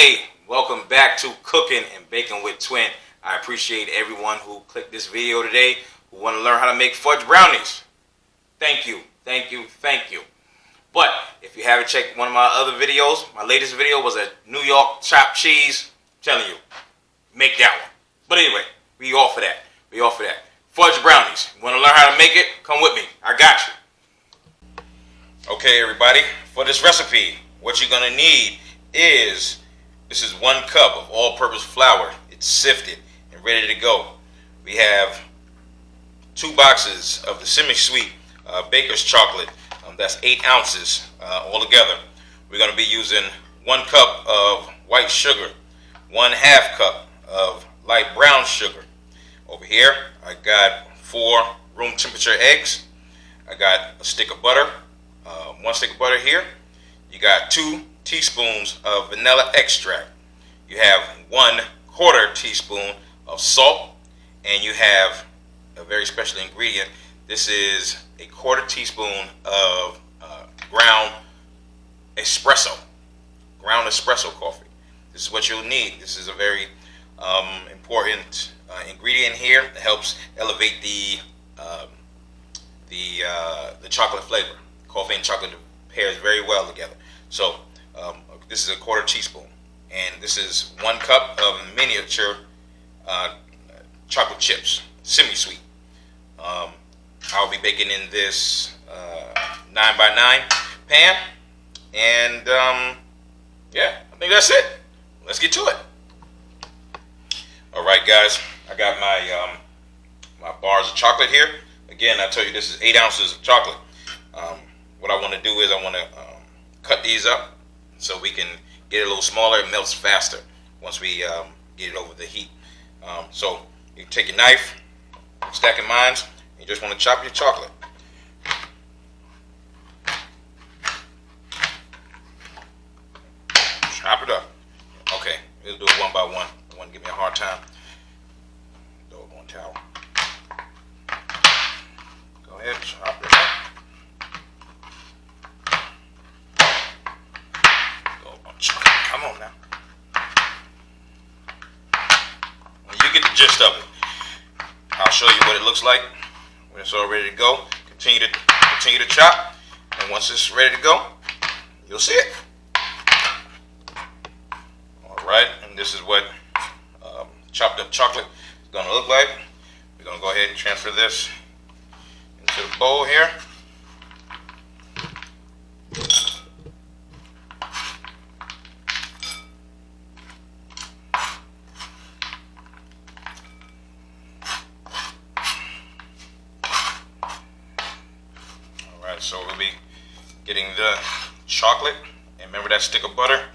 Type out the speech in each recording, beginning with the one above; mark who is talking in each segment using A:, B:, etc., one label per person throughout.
A: Hey, welcome back to Cooking and Baking with Twin. I appreciate everyone who clicked this video today who want to learn how to make fudge brownies. Thank you, thank you, thank you. But if you haven't checked one of my other videos, my latest video was a New York chopped cheese. I'm telling you, make that one. But anyway, we all for that. We all for that. Fudge brownies. You want to learn how to make it? Come with me. I got you. Okay, everybody. For this recipe, what you're going to need is, this is 1 cup of all-purpose flour. It's sifted and ready to go. We have 2 boxes of the semisweet baker's chocolate. That's 8 ounces altogether. We're going to be using 1 cup of white sugar, 1/2 cup of light brown sugar. Over here, I got 4 room temperature eggs. I got a stick of butter, 1 stick of butter here. You got 2 teaspoons of vanilla extract. You have 1/4 teaspoon of salt, and you have a very special ingredient. This is a 1/4 teaspoon of ground espresso coffee. This is what you'll need. This is a very important ingredient here that helps elevate the chocolate flavor. Coffee and chocolate pairs very well together. So this is a 1/4 teaspoon, and this is 1 cup of miniature chocolate chips, semi-sweet. I'll be baking in this 9x9 pan, and yeah, I think that's it. Let's get to it. All right, guys, I got my my bars of chocolate here. Again, I told you this is 8 ounces of chocolate. What I want to do is I want to cut these up so we can get it a little smaller. It melts faster once we get it over the heat. So you take your knife, stacking mines. You just want to chop your chocolate. Chop it up. Okay, we'll do it one by one. Don't want to give me a hard time. Doggone towel. Go ahead, chop it up. Come on now. When you get the gist of it, I'll show you what it looks like when it's all ready to go. Continue to chop, and once it's ready to go, you'll see it. All right, and this is what chopped up chocolate is going to look like. We're going to go ahead and transfer this into the bowl here. So we'll be getting the chocolate, and remember that stick of butter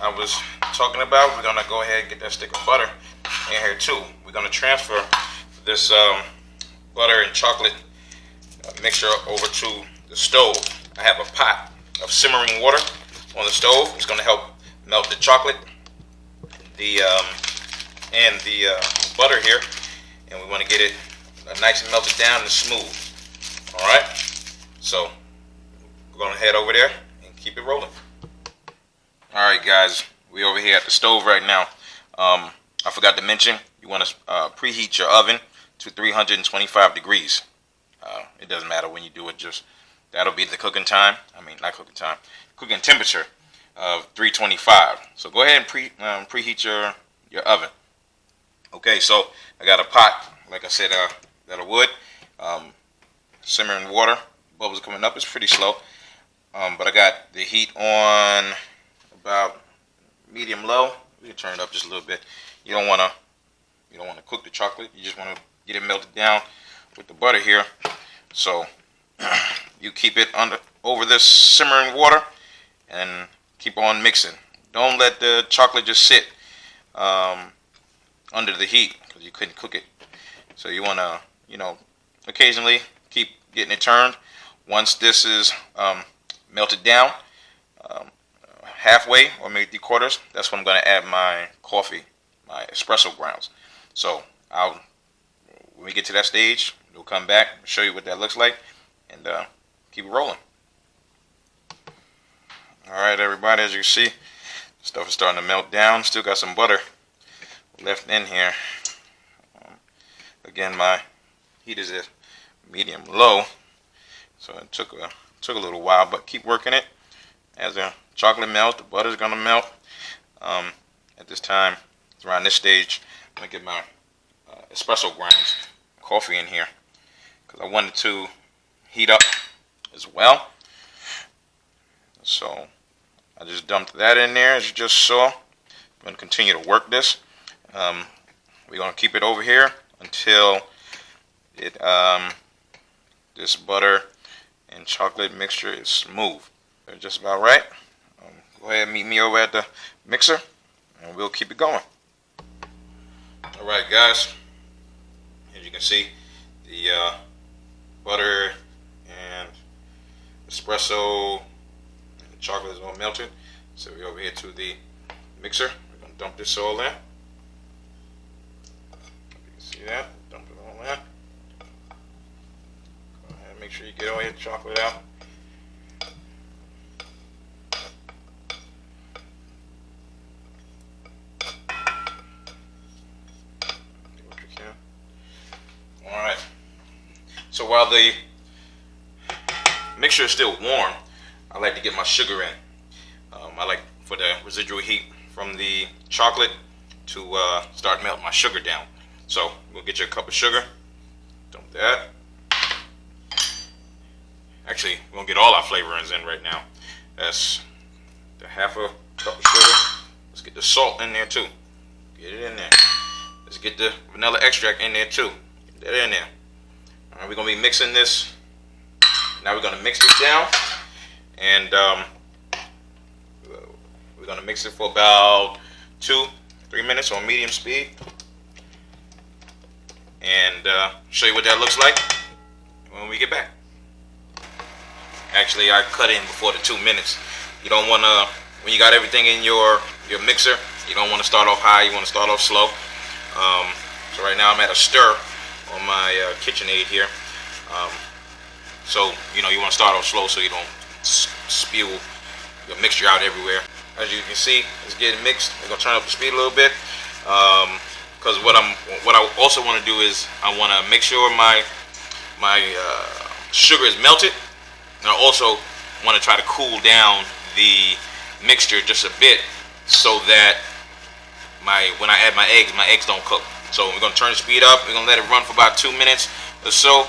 A: I was talking about? We're gonna go ahead and get that stick of butter in here too. We're gonna transfer this butter and chocolate mixture over to the stove. I have a pot of simmering water on the stove. It's gonna help melt the chocolate, and the butter here, and we want to get it nice and melted down and smooth. All right. So we're going to head over there and keep it rolling. Alright, guys, we over here at the stove right now. I forgot to mention, you want to preheat your oven to 325 degrees. It doesn't matter when you do it, just that'll be the cooking time. I mean, not cooking time, cooking temperature of 325. So go ahead and preheat your oven. Okay, so I got a pot, like I said, that of wood, simmering water. Bubbles coming up. It's pretty slow, but I got the heat on about medium low. We can turn it up just a little bit. You don't want to cook the chocolate. You just want to get it melted down with the butter here. So you keep it over this simmering water and keep on mixing. Don't let the chocolate just sit under the heat, because you couldn't cook it. So you want to, occasionally keep getting it turned. Once this is melted down halfway, or maybe 3/4, that's when I'm going to add my coffee, my espresso grounds. So when we get to that stage, we'll come back, show you what that looks like, and keep it rolling. All right, everybody, as you see, Stuff is starting to melt down. Still got some butter left in here. Again, my heat is at medium low, so it took a little while, but keep working it. As the chocolate melts, the butter is gonna melt. At this time, around this stage, I'm gonna get my espresso grounds, coffee in here, because I wanted to heat up as well. So I just dumped that in there, as you just saw. I'm gonna continue to work this. We're gonna keep it over here until it this butter and chocolate mixture is smooth. That's just about right. Go ahead and meet me over at the mixer, and we'll keep it going. All right, guys. As you can see, the butter and espresso and the chocolate is all melted. So we're over here to the mixer. We're gonna dump this all in. You can see that. Dump it all in. Go ahead and make sure you get all your chocolate out. Alright, so while the mixture is still warm, I like to get my sugar in. I like for the residual heat from the chocolate to start melting my sugar down. So we'll get you a cup of sugar, dump that. Actually, we're going to get all our flavorings in right now. That's the half a cup of sugar. Let's get the salt in there too. Get it in there. Let's get the vanilla extract in there too. Get that in there. All right, we're gonna be mixing this. Now we're gonna mix this down, and we're gonna mix it for about 2-3 minutes on medium speed, and show you what that looks like when we get back. Actually, I cut in before the 2 minutes. You don't wanna, when you got everything in your mixer, you don't want to start off high. You want to start off slow. So right now I'm at a stir on my KitchenAid here. So you know, you want to start off slow so you don't spew your mixture out everywhere. As you can see, it's getting mixed. We're gonna turn up the speed a little bit, because what I also want to do is I want to make sure my sugar is melted, and I also want to try to cool down the mixture just a bit so that when I add my eggs don't cook. So we're gonna turn the speed up. We're gonna let it run for about 2 minutes or so,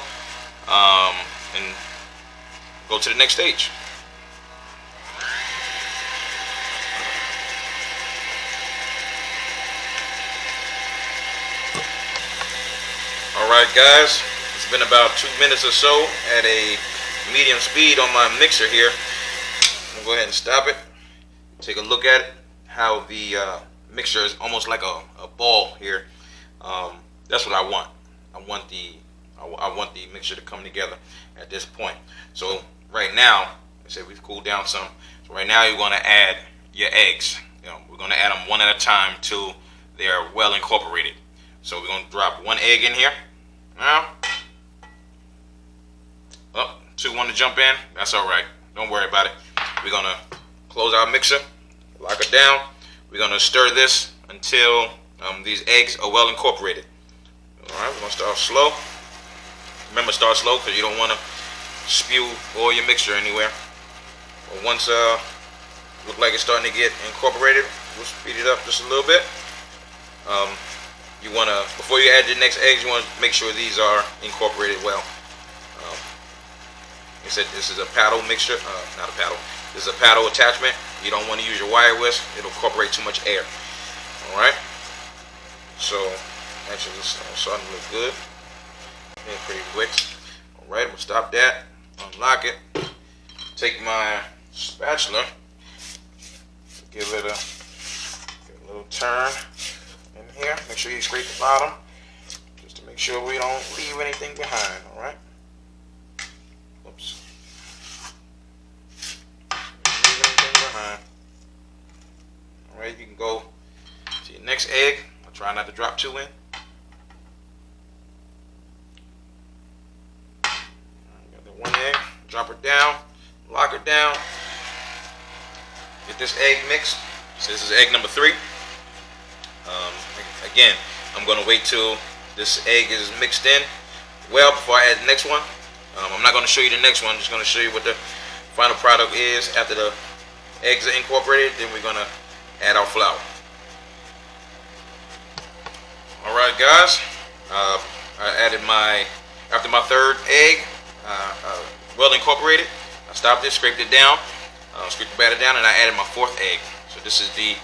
A: and go to the next stage. Alright guys, it's been about 2 minutes or so at a medium speed on my mixer here. I'm gonna go ahead and stop it. Take a look at it, how the mixture is almost like a ball here. That's what I want. I want the mixture to come together at this point. So right now, I said we've cooled down some. So right now you're going to add your eggs. You know, we're going to add them one at a time till they are well incorporated. So we're going to drop 1 egg in here. Now, oh, 2 want to jump in. That's all right. Don't worry about it. We're going to close our mixer, lock it down. We're going to stir this until these eggs are well incorporated. Alright, we're going to start slow. Remember, start slow because you don't want to spew all your mixture anywhere. But once look like it's starting to get incorporated, we'll speed it up just a little bit. You want to, before you add your next eggs, you want to make sure these are incorporated well. Like I said, this is a paddle mixture, not a paddle. This is a paddle attachment. You don't want to use your wire whisk. It'll incorporate too much air. Alright? So, actually, this is starting to look good. Yeah, pretty quick. Alright, we'll stop that. Unlock it. Take my spatula. Give it a little turn in here. Make sure you scrape the bottom. Just to make sure we don't leave anything behind. Alright? Oops. Leave anything behind. Alright, you can go to your next egg. I'll try not to drop 2 in. Got the 1 egg. Drop it down. Lock it down. Get this egg mixed. So this is egg number 3. Again, I'm going to wait till this egg is mixed in well before I add the next one. I'm not going to show you the next one. I'm just going to show you what the final product is after the eggs are incorporated. Then we're going to add our flour. Alright guys, I added after my third egg, well incorporated, I stopped it, scraped it down, scraped the batter down, and I added my 4th egg. So this is the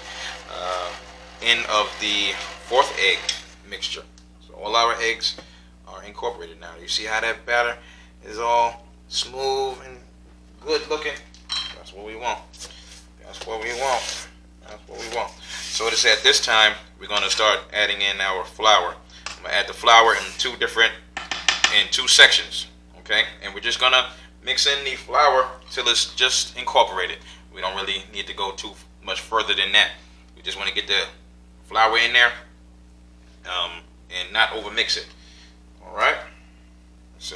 A: end of the 4th egg mixture. So all our eggs are incorporated now. You see how that batter is all smooth and good looking? That's what we want. That's what we want. That's what we want. So this at this time, we're going to start adding in our flour. I'm going to add the flour in two sections, okay? And we're just going to mix in the flour till it's just incorporated. We don't really need to go too much further than that. We just want to get the flour in there and not over mix it. All right. So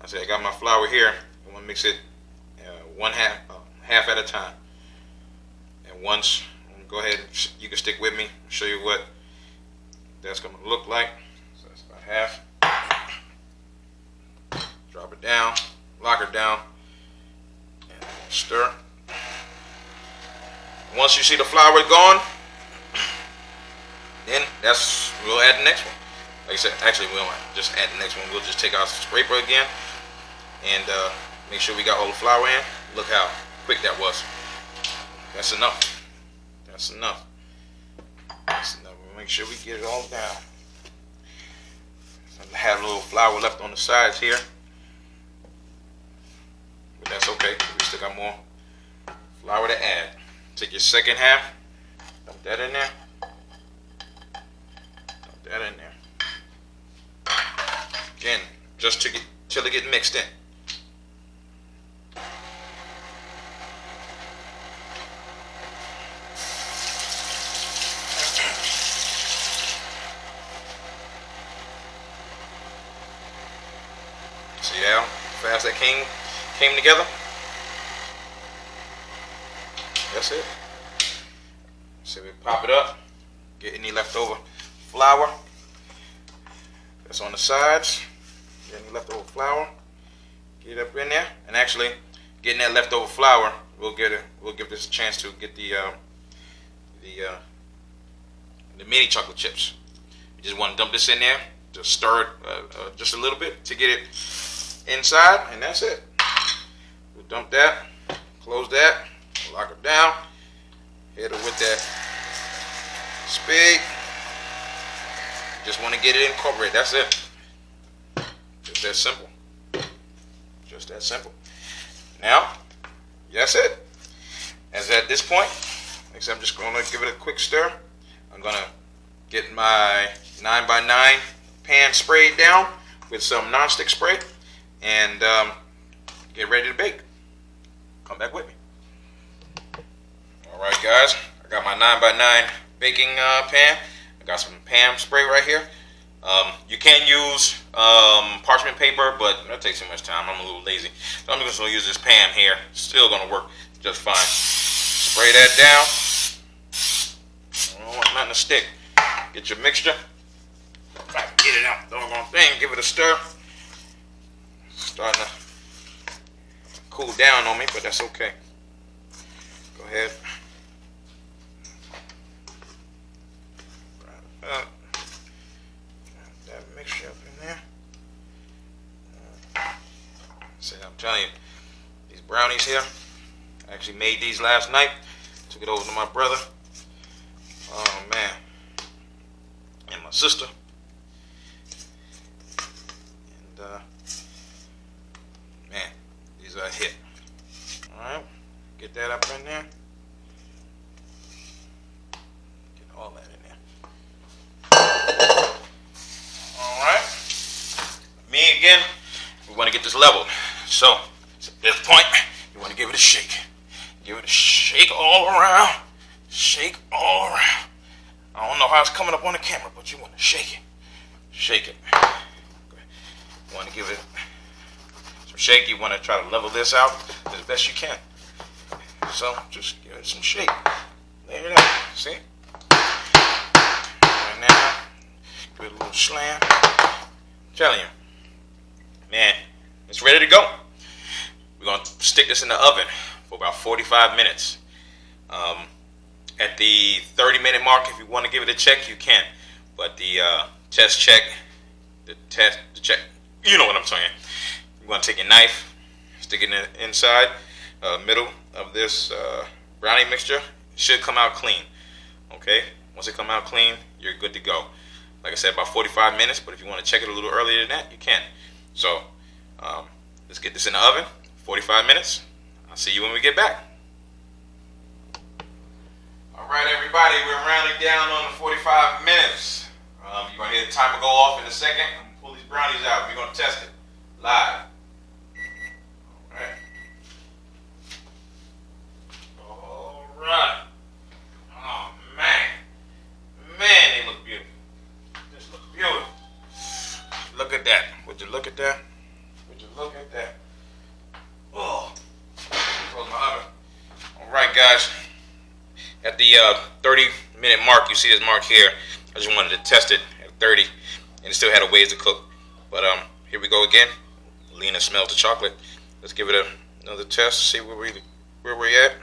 A: I got my flour here. I'm going to mix it half at a time. And once, go ahead, you can stick with me, show you what that's going to look like. So that's about half. Drop it down, lock her down, and stir. Once you see the flour gone, then we'll add the next one. Like I said, actually we won't just add the next one. We'll just take our scraper again and make sure we got all the flour in. Look how quick that was. That's enough. That's enough. That's enough. We'll make sure we get it all down. I have a little flour left on the sides here, but that's okay. We still got more flour to add. Take your second half, dump that in there. Dump that in there. Again, just till it get mixed in. See how fast that came together? That's it. So we pop it up, get any leftover flour that's on the sides, get any leftover flour, get it up in there, and actually getting that leftover flour, we'll give this a chance to get the mini chocolate chips. You just want to dump this in there, just stir it just a little bit to get it inside, and that's it. We'll dump that, close that, lock it down, hit it with that spade. Just want to get it incorporated. That's it. Just that simple. Just that simple. Now, that's it. As at this point, like I'm just going to give it a quick stir. I'm going to get my 9x9 pan sprayed down with some nonstick spray and get ready to bake. Come back with me. Alright guys, I got my 9x9 baking pan. I got some pan spray right here. You can use parchment paper, but that takes too much time. I'm a little lazy. So I'm just going to use this pan here. Still going to work just fine. Spray that down. I don't want nothing to stick. Get your mixture. Try to get it out the doggone thing. Give it a stir. Starting to cool down on me, but that's okay. Go ahead. That mixture up in there. See, I'm telling you, these brownies here, I actually made these last night. Took it over to my brother. Oh man. And my sister. And man, these are a hit. Alright, get that up in there. Get all that in there. Alright. Me again, we want to get this leveled. So, at this point, you want to give it a shake. Give it a shake all around. Shake all around. I don't know how it's coming up on the camera, but you want to shake it. Shake it. You want to give it some shake. You want to try to level this out as best you can. So, just give it some shake. There it is. See? Right now, give it a little slam. I'm telling you, man, it's ready to go. We're gonna stick this in the oven for about 45 minutes. At the 30-minute mark, if you want to give it a check, you can. But the test check, the check, you know what I'm saying. You're gonna take your knife, stick it inside, middle of this brownie mixture. It should come out clean. Okay. Once it come out clean, you're good to go. Like I said, about 45 minutes. But if you want to check it a little earlier than that, you can. So let's get this in the oven. 45 minutes. I'll see you when we get back. Alright everybody, we're rounding down on the 45 minutes. You're going to hear the timer go off in a second. I'm going to pull these brownies out. We're going to test it live. Alright. Alright. Oh man. Man, they look beautiful. Just look beautiful. Look at that. Would you look at that? Would you look at that? Oh. Close my oven. Alright guys. At the 30-minute mark, you see this mark here. I just wanted to test it at 30, and it still had a ways to cook. But here we go again. Lena smells the chocolate. Let's give it another test. See where we're at.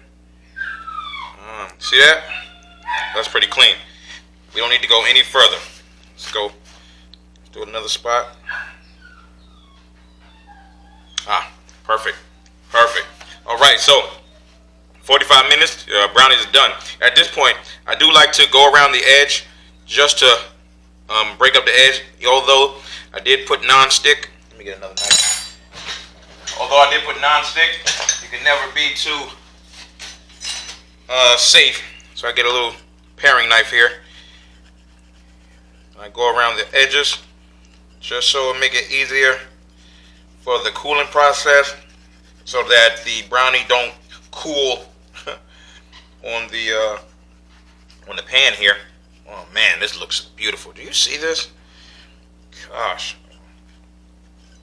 A: See that? That's pretty clean. We don't need to go any further. Let's go. Let's do another spot. Perfect. Perfect. All right, so 45 minutes, brownies are done. At this point, I do like to go around the edge just to break up the edge. Although I did put non-stick. Let me get another knife. Although I did put non-stick, you can never be too safe. So I get a little paring knife here. I go around the edges just so it make it easier for the cooling process, so that the brownie don't cool on the pan here. Oh man, this looks beautiful. Do you see this? Gosh,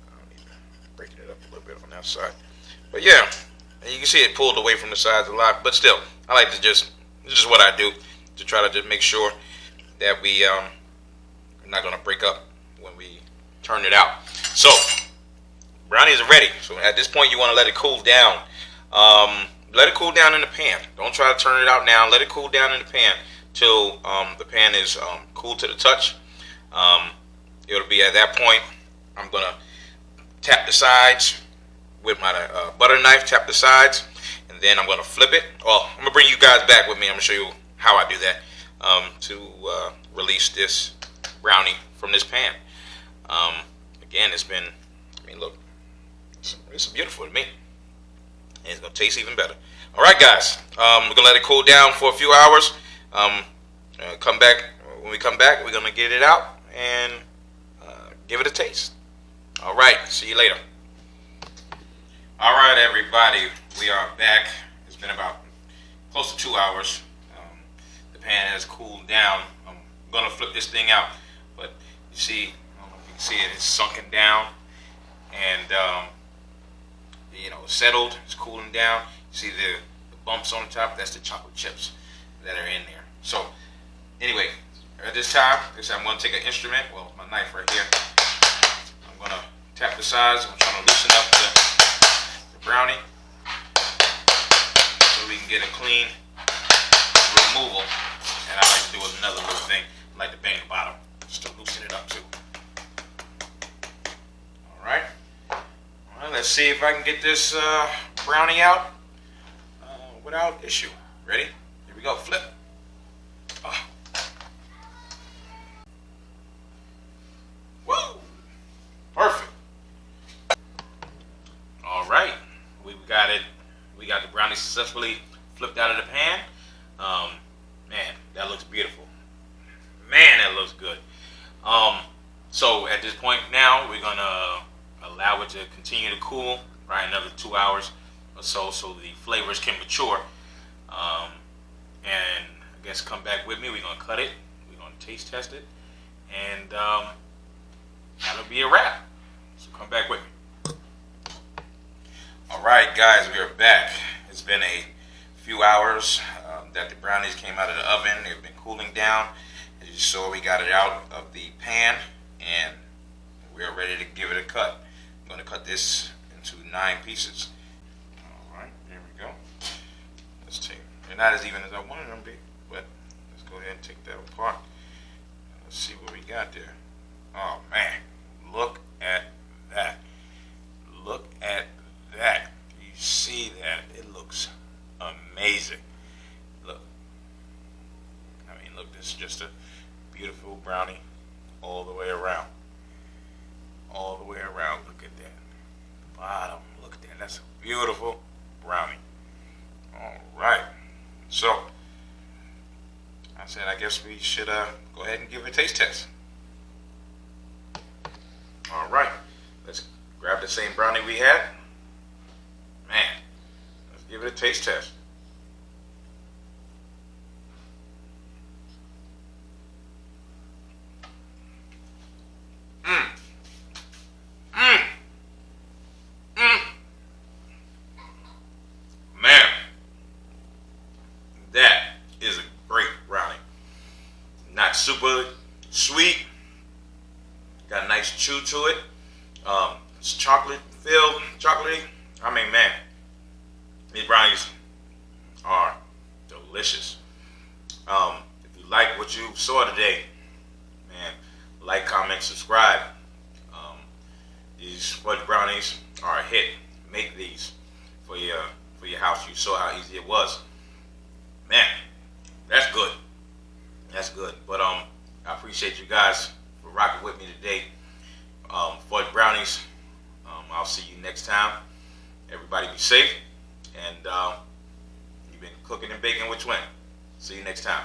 A: I need to break it up a little bit on that side. But yeah, you can see it pulled away from the sides a lot. But still, I like to this is what I do to try to just make sure that we are not gonna break up when we turn it out. So brownies are ready. So at this point, you want to let it cool down. Let it cool down in the pan. Don't try to turn it out now. Let it cool down in the pan till the pan is cool to the touch. It'll be at that point, I'm going to tap the sides with my butter knife, tap the sides, and then I'm going to flip it. Well, I'm going to bring you guys back with me. I'm going to show you how I do that to release this brownie from this pan. Again, it's been, I mean, look, it's beautiful to me. And it's going to taste even better. All right, guys. We're going to let it cool down for a few hours. Come back. When we come back, we're going to get it out and give it a taste. All right. See you later. All right, everybody. We are back. It's been about close to 2 hours. The pan has cooled down. I'm going to flip this thing out. But you see, I don't know if you can see it. It's sunken down. And you know, settled, it's cooling down. You see the bumps on the top, that's the chocolate chips that are in there. So anyway, at this time, I'm going to take an instrument, well, my knife right here. I'm going to tap the sides. I'm trying to loosen up the brownie so we can get a clean removal. And I like to do another little thing. I like to bang the bottom just to loosen it up too. All right. Let's see if I can get this brownie out without issue. Ready? Here we go. Flip. Woo! Perfect. All right. We got it. We got the brownie successfully flipped out of the pan. Man, that looks beautiful. Man, that looks good. So at this point now, we're gonna allow it to continue to cool, right? Another 2 hours or so the flavors can mature. And I guess come back with me. We're gonna cut it. We're gonna taste test it, and that'll be a wrap. So come back with me. All right, guys, we are back. It's been a few hours. that the brownies came out of the oven. They've been cooling down. As you saw, we got it out of the pan, and we're ready to give it a cut. I'm going to cut this into 9 pieces. All right, there we go. Let's take. They're not as even as I wanted them to be, but let's go ahead and take that apart. Let's see what we got there. Oh man, look at that. Look at that. You see that? It looks amazing. Look. I mean, look, this is just a beautiful brownie all the way around. All the way around. Look at that. Bottom. Look at that. That's a beautiful brownie. All right. So, I said I guess we should go ahead and give it a taste test. All right. Let's grab the same brownie we had. Man, let's give it a taste test. Man, that is a great brownie. Not super sweet. Got a nice chew to it. It's chocolate filled, chocolatey. I mean, man, these brownies are delicious. If you like what you saw today, man, like, comment, subscribe. These fudge brownies are a hit. Make these for your house. You saw how easy it was. Man, that's good. That's good. But I appreciate you guys for rocking with me today. Fudge brownies. I'll see you next time. Everybody be safe. And you've been cooking and baking with Twin. See you next time.